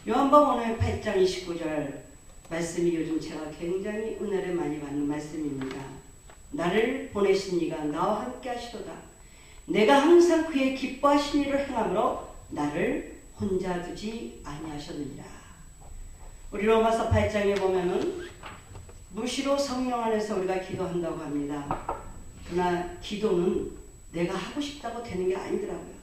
요한복음 오늘 8장 29절 말씀이 요즘 제가 굉장히 은혜를 많이 받는 말씀입니다. 나를 보내신 이가 나와 함께 하시도다. 내가 항상 그의 기뻐하신 일을 행함으로 나를 혼자 두지 아니하셨느니라. 우리 로마서 8장에 보면은 무시로 성령 안에서 우리가 기도한다고 합니다. 그러나 기도는 내가 하고 싶다고 되는 게 아니더라고요.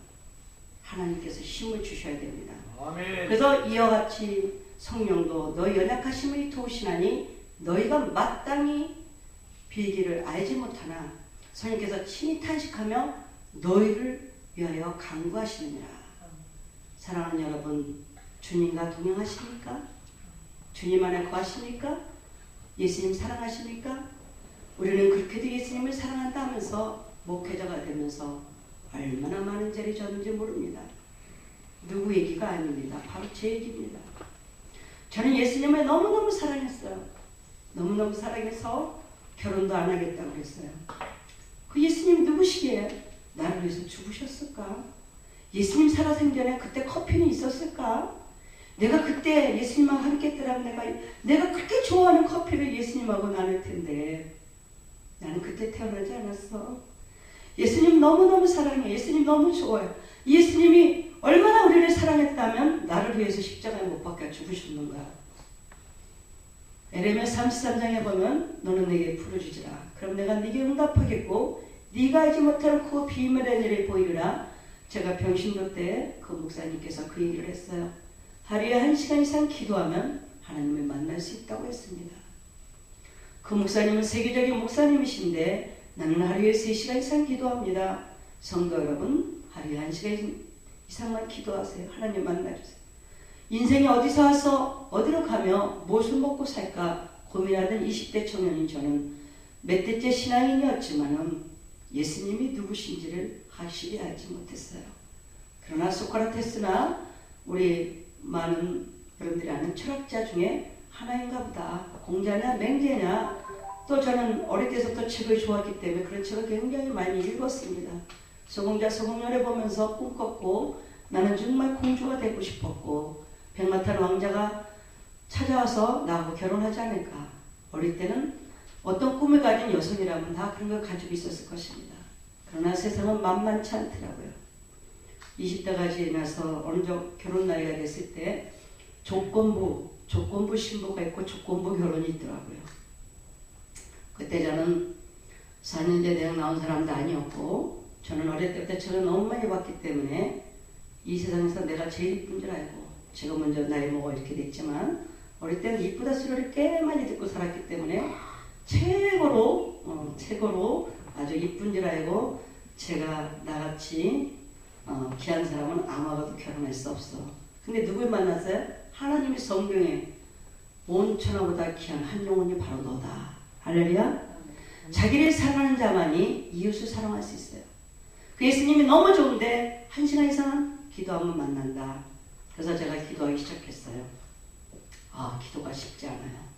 하나님께서 힘을 주셔야 됩니다. 아멘. 그래서 이와 같이 성령도 너희 연약하심을 도우시나니 너희가 마땅히 빌기를 알지 못하나 성령께서 친히 탄식하며 너희를 위하여 간구하시느니라. 사랑하는 여러분, 주님과 동행하십니까? 주님 안에 거하십니까? 예수님 사랑하십니까? 우리는 그렇게도 예수님을 사랑한다 하면서 목회자가 되면서 얼마나 많은 죄를 졌는지 모릅니다. 누구 얘기가 아닙니다. 바로 제 얘기입니다. 저는 예수님을 너무너무 사랑했어요. 너무너무 사랑해서 결혼도 안 하겠다고 그랬어요. 그 예수님 누구시기에 나를 위해서 죽으셨을까? 예수님 살아생전에 그때 커피는 있었을까? 내가 그때 예수님하고 함께 했더라면 내가 그렇게 좋아하는 커피를 예수님하고 나눌 텐데 나는 그때 태어나지 않았어. 예수님 너무너무 사랑해. 예수님 너무 좋아요. 예수님이 얼마나 우리를 사랑했다면 나를 위해서 십자가에 못 박혀 죽으셨는가. 에레미야 33장에 보면 너는 내게 풀어주지라. 그럼 내가 네게 응답하겠고 네가 알지 못하는 그 비밀의 일을 보이리라. 제가 병신도 때 그 목사님께서 그 얘기를 했어요. 하루에 1시간 이상 기도하면 하나님을 만날 수 있다고 했습니다. 그 목사님은 세계적인 목사님이신데 나는 하루에 3시간 이상 기도합니다. 성도 여러분, 하루에 1시간 이상만 기도하세요. 하나님 만나주세요. 인생이 어디서 와서 어디로 가며 무엇을 먹고 살까 고민하던 20대 청년인 저는 몇 대째 신앙인이었지만은 예수님이 누구신지를 확실히 알지 못했어요. 그러나 소크라테스나 우리 많은 여러분들이 아는 철학자 중에 하나인가 보다. 공자냐 맹자냐. 또 저는 어릴 때부터 책을 좋아했기 때문에 그런 책을 굉장히 많이 읽었습니다. 소공자 소공연을 보면서 꿈꿨고 나는 정말 공주가 되고 싶었고 백마탄 왕자가 찾아와서 나하고 결혼하지 않을까. 어릴 때는 어떤 꿈을 가진 여성이라면 다 그런 걸 가지고 있었을 것입니다. 그러나 세상은 만만치 않더라고요. 20대가 지나서 어느 정도 결혼 나이가 됐을 때 조건부 신부가 있고 조건부 결혼이 있더라고요. 그때 저는 4년제 대학 나온 사람도 아니었고 저는 어릴 때부터 저를 너무 많이 봤기 때문에 이 세상에서 내가 제일 이쁜 줄 알고 제가 먼저 나이 먹어 이렇게 됐지만 어릴 때는 이쁘다 소리를 꽤 많이 듣고 살았기 때문에 최고로 아주 이쁜 줄 알고 제가 나같이 귀한 사람은 아무하고도 결혼할 수 없어. 근데 누굴 만났어요? 하나님이 성경에 온 천하보다 귀한 한 영혼이 바로 너다. 할렐루야. 자기를 사랑하는 자만이 이웃을 사랑할 수 있어요. 그 예수님이 너무 좋은데 1시간 이상 기도하면 만난다. 그래서 제가 기도하기 시작했어요. 기도가 쉽지 않아요.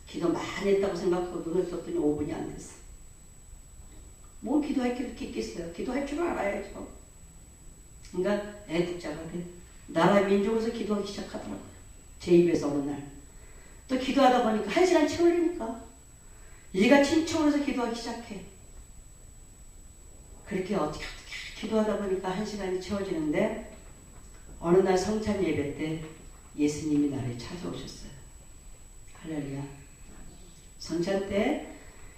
기도 많이 했다고 생각하고 눈을 떴더니 5분이 안 됐어요. 뭐 기도할 게 그렇게 있겠어요. 기도할 줄은 알아야죠. 그러니까 애국자가 돼. 나라 민족에서 기도하기 시작하더라고요. 제 입에서 어느 날. 또 기도하다 보니까 1시간 채우려니까 얘가 친척으로서 기도하기 시작해. 그렇게 어떻게 기도하다 보니까 1시간이 채워지는데 어느 날 성찬 예배 때 예수님이 나를 찾아오셨어요. 할렐루야. 성찬 때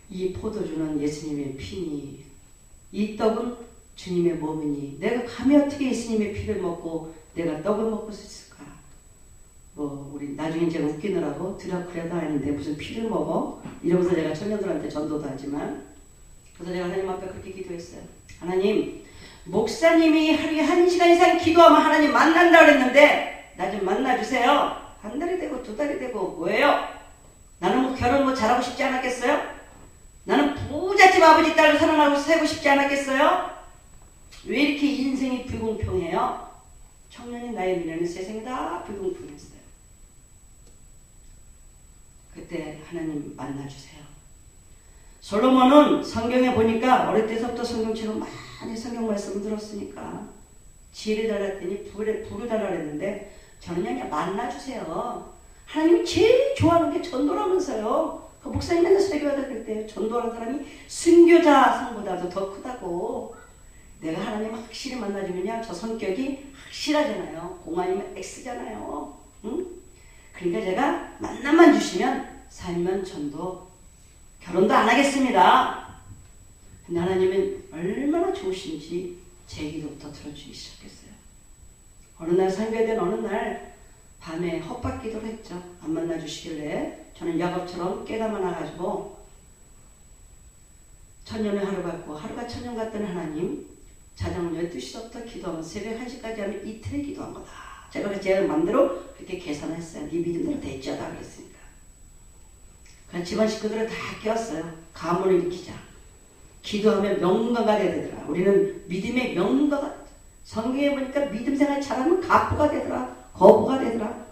이 포도주는 예수님의 피니 이 떡은 주님의 몸이니 내가 감히 어떻게 예수님의 피를 먹고 내가 떡을 먹을 수 있을까? 우리 나중에 제가 웃기느라고 드라큘라도 아닌데 무슨 피를 먹어? 이러면서 제가 청년들한테 전도도 하지만 그래서 제가 하나님 앞에 그렇게 기도했어요. 하나님, 목사님이 하루에 1시간 이상 기도하면 하나님 만난다 그랬는데 나 좀 만나주세요. 1달이 되고 2달이 되고 뭐예요? 나는 결혼 잘하고 싶지 않았겠어요? 나는 부잣집 아버지 딸을 사랑하고 살고 싶지 않았겠어요? 왜 이렇게 인생이 불공평해요? 청년이 나의 미래는 세상이 다 불공평했어요. 그때 하나님 만나주세요. 솔로몬은 성경에 보니까 어릴 때서부터 성경책을 많이 성경 말씀을 들었으니까 지혜를 달았더니 불을 달라 그랬는데 저는 그냥 만나주세요. 하나님이 제일 좋아하는 게 전도라면서요. 그 목사님 맨날 설교하다 그럴 때 전도하는 사람이 순교자 상보다도 더 크다고. 내가 하나님을 확실히 만나주면요, 저 성격이 확실하잖아요. 공아니면 X잖아요. 응? 그러니까 제가 만남만 주시면 살면 전도, 결혼도 안 하겠습니다. 근데 하나님은 얼마나 좋으신지 제 기도부터 들어주기 시작했어요. 어느 날 상배된 어느 날 밤에 헛박기도를 했죠. 안 만나주시길래 저는 야곱처럼 깨닫아 나가지고 천년의 하루 같고 하루가 천년 같던 하나님, 자정 12시부터 기도하면 새벽 1시까지 하면 이틀 기도한 거다. 제가 제 맘대로 그렇게 계산했어요. 네 믿음대로 됐죠다 그랬으니까. 그래서 집안 식구들을 다 깨웠어요. 가문을 일으키자. 기도하면 명문가가 되더라. 우리는 믿음의 명문가가, 성경에 보니까 믿음 생활 잘하면 가부가 되더라. 거부가 되더라.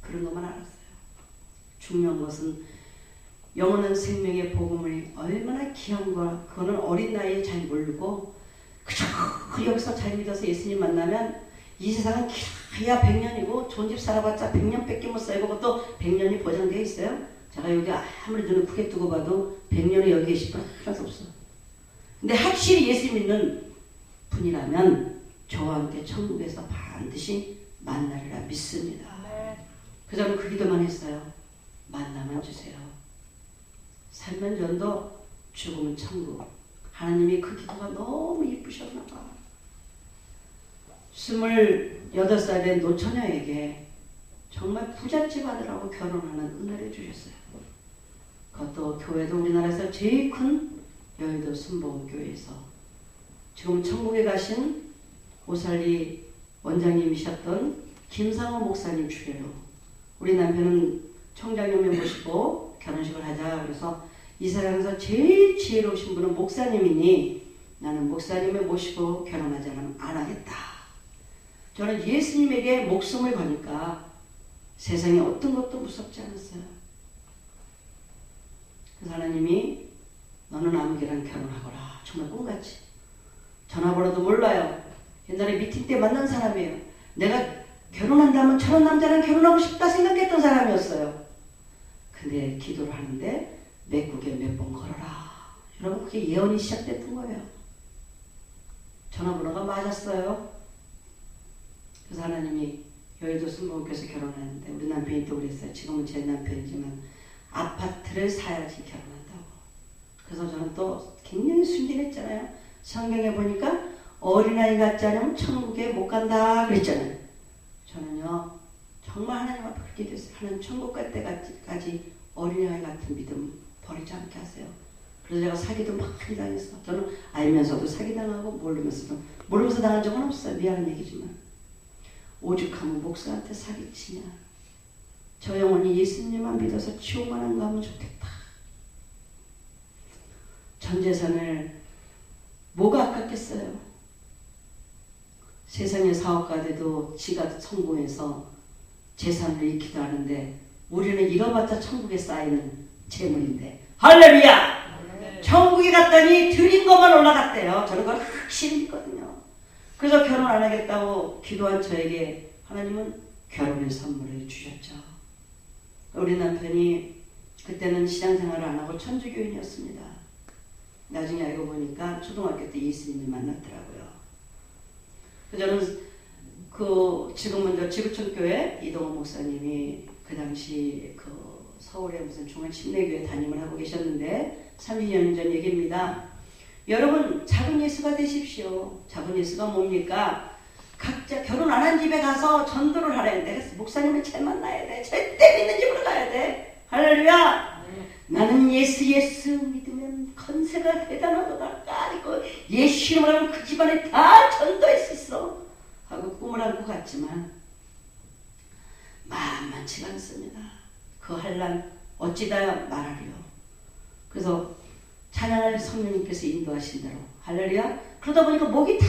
그런 것만 알았어요. 중요한 것은 영원한 생명의 복음을 얼마나 귀한 거야. 그거는 어린 나이에 잘 모르고 그저 여기서 잘 믿어서 예수님 만나면 이 세상은 길어야 100년이고 좋은 집 살아봤자 100년밖에 못 살고 그것도 100년이 보장되어 있어요. 제가 여기 아무리 눈을 크게 뜨고 봐도 100년에 여기 계실 분 하나도 없어. 근데 확실히 예수 믿는 분이라면 저와 함께 천국에서 반드시 만나리라 믿습니다. 그래서 저는 그 기도만 했어요. 만나만 주세요. 살면 전도, 죽으면 천국. 하나님이 그 기도가 너무 이쁘셨나 봐. 28살 된 노처녀에게 정말 부잣집 아들하고 결혼하는 은혜를 주셨어요. 그것도 교회도 우리나라에서 제일 큰 여의도 순복음교회에서 지금 천국에 가신 오살리 원장님이셨던 김상호 목사님 추례로 우리 남편은 총장님을 모시고 결혼식을 하자. 그래서 이 세상에서 제일 지혜로우신 분은 목사님이니 나는 목사님을 모시고 결혼하자면 안 하겠다. 저는 예수님에게 목숨을 거니까 세상에 어떤 것도 무섭지 않았어요. 그래서 하나님이 너는 아무개랑 결혼하거라. 정말 꿈같이. 전화번호도 몰라요. 옛날에 미팅 때 만난 사람이에요. 내가 결혼한다면 저런 남자랑 결혼하고 싶다 생각했던 사람이었어요. 근데 기도를 하는데 맥국에 몇 번 걸어라. 여러분 그게 예언이 시작됐던 거예요. 전화번호가 맞았어요. 그래서 하나님이 여의도 순복음교회에서 결혼했는데 우리 남편이 또 그랬어요. 지금은 제 남편이지만 아파트를 사야지 결혼한다고. 그래서 저는 또 굉장히 순진했잖아요. 성경에 보니까 어린아이 같지 않으면 천국에 못 간다 그랬잖아요. 저는요 정말 하나님 앞에 그렇게 됐어요. 하나님 천국 갈 때까지 어린아이 같은 믿음 버리지 않게 하세요. 그래서 제가 사기도 많이 당했어. 저는 알면서도 사기당하고 모르면서 당한 적은 없어요. 미안한 얘기지만. 오죽하면 목사한테 사기치냐. 저 영혼이 예수님만 믿어서 지옥만 안 가면 좋겠다. 전 재산을 뭐가 아깝겠어요. 세상의 사업가 돼도 지가 성공해서 재산을 잃기도 하는데 우리는 잃어봤자 천국에 쌓이는 재물인데 할렐루야! 천국에 갔더니 드린 것만 올라갔대요. 저는 그걸 확실히 믿거든요. 그래서 결혼 안 하겠다고 기도한 저에게 하나님은 결혼의 선물을 주셨죠. 우리 남편이 그때는 신앙생활을 안 하고 천주교인이었습니다. 나중에 알고 보니까 초등학교 때 예수님을 만났더라고요. 저는 지금은 저 지구촌교회 이동호 목사님이 그 당시 서울에 무슨 중앙침례교회 담임을 하고 계셨는데 30년 전 얘기입니다. 여러분 작은 예수가 되십시오. 작은 예수가 뭡니까? 각자 결혼 안 한 집에 가서 전도를 하라 했는데 그래서 목사님을 잘 만나야 돼. 절대 믿는 집으로 가야 돼. 할렐루야. 나는 예수 믿으면 건세가 대단하도다. 까리고 예수 이름으로 하면 그 집안에 다 전도할 수 있어 하고 꿈을 안고 갔지만 만만치가 않습니다. 그 한란 어찌다 말하리요. 그래서 찬양을 성령님께서 인도하신 대로 할렐루야. 그러다 보니까 목이 다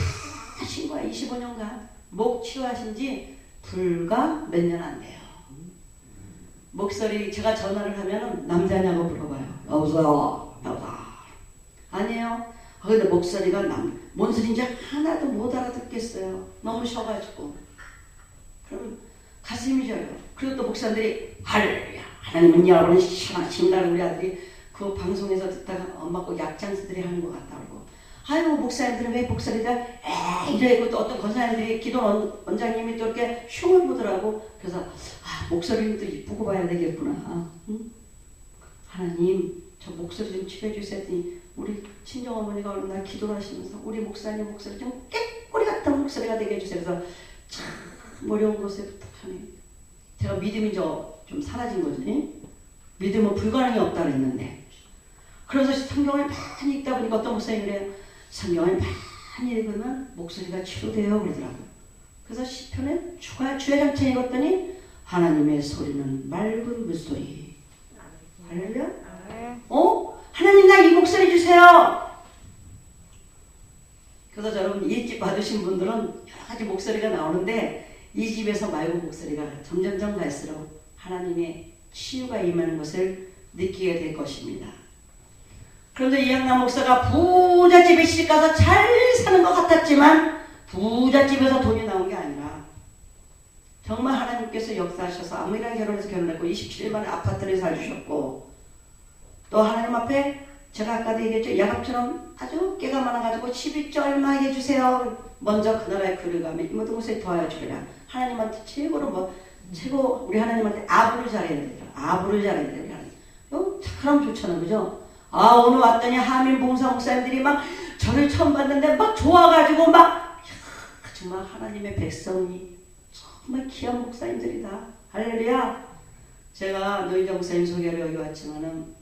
하신 거야. 25년간 목 치료하신 지 불과 몇 년 안 돼요. 목소리 제가 전화를 하면 남자냐고 물어봐요. 여보세요? 아니에요. 근데 목소리가 뭔 소리인지 하나도 못 알아듣겠어요. 너무 쉬어가지고. 그럼 가슴이 저려요. 그리고 또 목사님들이 할렐루야 하나님은 여러분을 신하신다고 우리 아들이 그 방송에서 듣다가 엄마 꼭 약장수들이 하는 것 같다고. 아이고 목사님들은 왜 목소리가 이러고 또 어떤 권사님들이 기도 원장님이 또 이렇게 흉을 보더라고. 그래서 목소리는 또 이쁘고 봐야 되겠구나. 응? 하나님 저 목소리 좀 치료해주세요 했더니 우리 친정어머니가 어느 날 기도를 하시면서 우리 목사님 목소리 좀 깨꼬리 같은 목소리가 되게 해주세요. 그래서 참 어려운 곳에 부탁하네. 제가 믿음이 좀 사라진 거지. 믿음은 불가능이 없다 그랬는데. 그래서 성경을 많이 읽다 보니까 어떤 목사님이 그래요. 성경을 많이 읽으면 목소리가 치료돼요 그러더라고요. 그래서 시편에 주야장창 읽었더니 하나님의 소리는 맑은 물소리. 할렐루야? 하나님 나 이 목소리 주세요. 그래서 여러분 이 집 받으신 분들은 여러 가지 목소리가 나오는데 이 집에서 맑은 목소리가 점점점 갈수록 하나님의 치유가 임하는 것을 느끼게 될 것입니다. 그런데 이양남 목사가 부잣집에 시집가서 잘 사는 것 같았지만 부잣집에서 돈이 나온 게 아니라 정말 하나님께서 역사하셔서 아무이랑 결혼해서 결혼했고 27만의 아파트를 사주셨고 또 하나님 앞에 제가 아까도 얘기했죠. 야곱처럼 아주 깨가 많아가지고 11조 얼마 해주세요. 먼저 그 나라에 글을 가면 이 모든 것에 도와주리라. 하나님한테 최고로 최고 우리 하나님한테 아부를 잘해야 돼요. 아부를 잘해야 돼요. 그럼 좋잖아요. 그죠? 오늘 왔더니 하민 봉사 목사님들이 막 저를 처음 봤는데 막 좋아가지고 정말 하나님의 백성이 정말 귀한 목사님들이다. 할렐루야. 제가 노인정 목사님 소개로 여기 왔지만은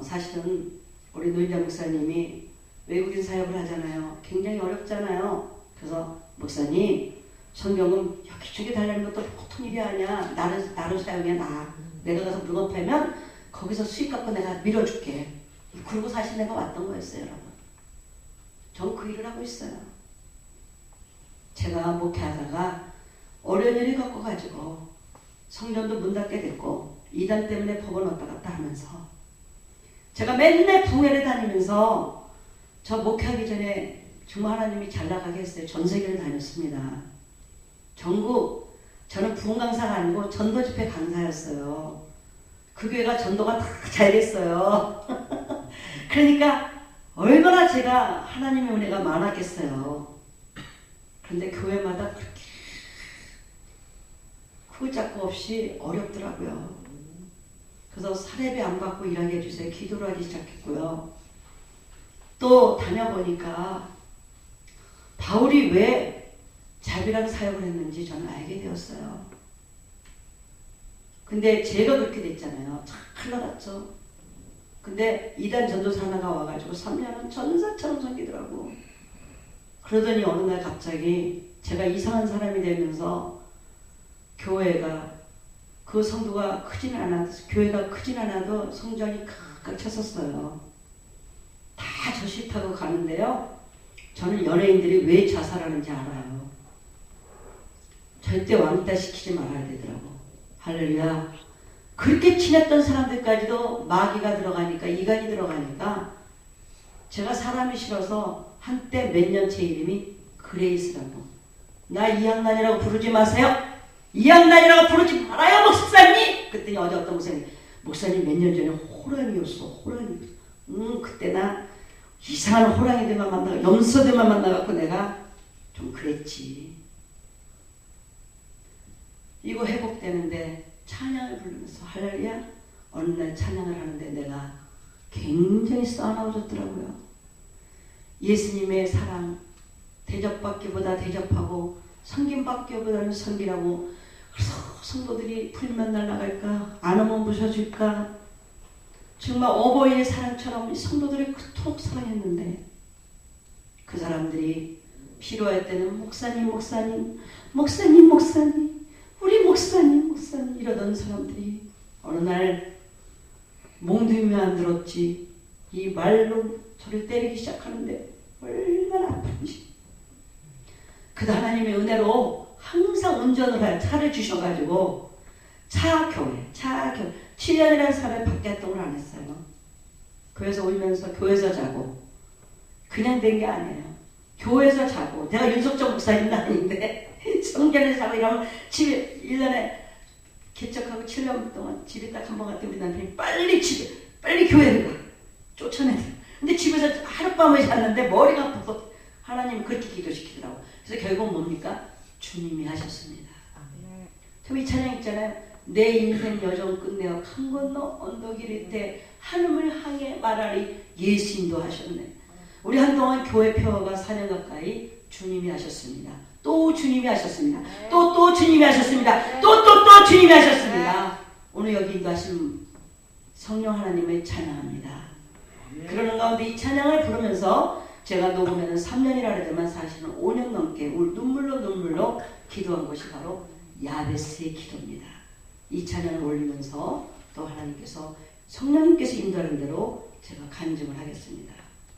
사실은 우리 노인정 목사님이 외국인 사역을 하잖아요. 굉장히 어렵잖아요. 그래서 목사님 성경은 여기저기 달라는 것도 보통 일이 아니야. 나를 사용해 나. 내가 가서 물건 팔면 거기서 수익 갖고 내가 밀어줄게. 그러고 사실 내가 왔던 거였어요, 여러분. 전 그 일을 하고 있어요. 제가 목회하다가 어려운 일을 겪어가지고 성전도 문 닫게 됐고 이단 때문에 법원 왔다 갔다 하면서 제가 맨날 부흥회를 다니면서 저 목회하기 전에 정말 하나님이 잘 나가게 했어요. 전 세계를 다녔습니다. 전국 저는 부흥 강사가 아니고 전도 집회 강사였어요. 그 교회가 전도가 다 잘 됐어요. 그러니까 얼마나 제가 하나님의 은혜가 많았겠어요. 그런데 교회마다 그렇게 쿵짝고 없이 어렵더라고요. 그래서 사례비 안 받고 일하게 해주세요. 기도를 하기 시작했고요. 또 다녀보니까 바울이 왜 자비랑 사역을 했는지 저는 알게 되었어요. 근데 제가 그렇게 됐잖아요. 참 큰일 났죠. 근데 이단 전도사 하나가 와가지고 3년은 전사처럼 섬기더라고. 그러더니 어느 날 갑자기 제가 이상한 사람이 되면서 교회가 그 성도가 크진 않아도 교회가 크진 않아도 성전이 칵칵 찼었어요. 다 저 싫다고 가는데요. 저는 연예인들이 왜 자살하는지 알아요. 절대 왕따 시키지 말아야 되더라고. 할렐루야. 그렇게 친했던 사람들까지도 마귀가 들어가니까 이간이 들어가니까 제가 사람이 싫어서 한때 몇 년 제 이름이 그레이스라고. 나 이양난이라고 부르지 마세요. 이양난이라고 부르지 말아요 목사님. 그랬더니 어제 어떤 목사님 몇 년 전에 호랑이였어. 호랑이. 그때 나 이상한 호랑이들만 만나고 염소들만 만나갖고 내가 좀 그랬지. 이거 회복되는데 찬양을 부르면서 할렐루야. 어느 날 찬양을 하는데 내가 굉장히 싸나워졌더라고요. 예수님의 사랑 대접받기보다 대접하고 섬김받기보다는 섬기라고. 그래서 성도들이 풀면 날아갈까 안 오면 부셔줄까. 정말 어버이의 사랑처럼 성도들이 그토록 사랑했는데 그 사람들이 필요할 때는 목사님 우리 목사님 이러던 사람들이 어느 날 몽둥이만 안 들었지 이 말로 저를 때리기 시작하는데 얼마나 아픈지. 그도 하나님의 은혜로 항상 운전을 할 차를 주셔가지고 차교회 7년이라는 사람을 밖에 활동을 안 했어요. 교회에서 울면서 교회에서 자고 그냥 된 게 아니에요. 교회에서 자고. 내가 윤석정 목사님은 아닌데 성전에 살고 이러면 집에 1년에 개척하고 7년 동안 집에 딱 한 번 갔더니 우리 남편이 빨리 교회를 가. 쫓아내서. 근데 집에서 하룻밤을 잤는데 머리가 아파서 하나님이 그렇게 기도시키더라고. 그래서 결국 뭡니까? 주님이 하셨습니다. 이 찬양 있잖아요. 내 인생 여정 끝내어 강 건너 언덕 이를 때 하늘을 향해 말하리. 예수 인도하셨네. 우리 한동안 교회 표어가 4년 가까이 주님이 하셨습니다. 또 주님이 하셨습니다. 또 주님이 하셨습니다. 또 주님이 하셨습니다. 오늘 여기 인도하신 성령 하나님을 찬양합니다. 그러는 가운데 이 찬양을 부르면서 제가 녹음에는 3년이라 그러지만 사실은 5년 넘게 눈물로 기도한 것이 바로 야베스의 기도입니다. 이 찬양을 올리면서 또 하나님께서 성령님께서 인도하는 대로 제가 간증을 하겠습니다.